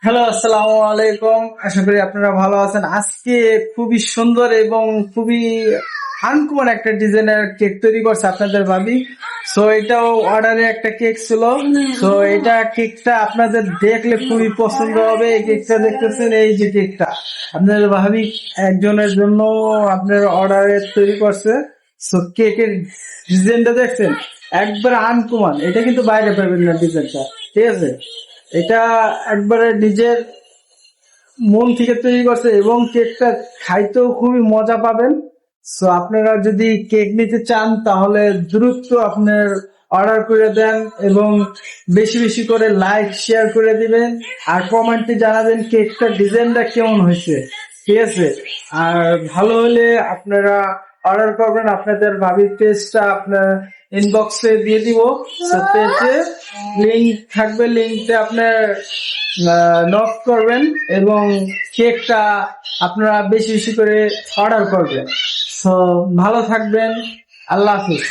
Hello, আসসালামু আলাইকুম। আশা করি আপনারা ভালো আছেন। আজকে খুবই সুন্দর এবং খুবই আনকমন একটা ডিজাইনের কেক তৈরি করছে আপনাদের ভাবি। সো এটাও অর্ডারে একটা কেক ছিল। সো এটা কেকটা আপনাদের দেখলে খুবই পছন্দ হবে। এই কেকটা দেখতেছেন, এই যে কেকটা আপনাদের ভাবি একজনের জন্য আপনার অর্ডারে তৈরি করছে। সো কেকের ডিজাইনটা দেখছেন, একবার আনকমন। এটা কিন্তু বাইরে পাবেন না ডিজাইনটা, ঠিক আছে? এটা একবারে নিজের মন থেকে তৈরি করছে এবং কেকটা খাইতেও খুবই মজা পাবেন। সো আপনারা যদি কেক নিতে চান তাহলে দ্রুত আপনার অর্ডার করে দেন এবং বেশি বেশি করে লাইক শেয়ার করে দিবেন আর কমেন্টে জানাবেন কেকটার ডিজাইনটা কেমন হয়েছে, ঠিক আছে? আর ভালো হলে আপনারা অর্ডার করবেন। আপনাদের ভাবির পেজটা আপনার ইনবক্সে দিয়ে দিব। পেজে লিঙ্ক থাকবে, লিঙ্কতে আপনার নক করবেন এবং কেকটা আপনারা বেশি বেশি করে অর্ডার করবেন। সো ভালো থাকবেন। আল্লাহ হাফিজ।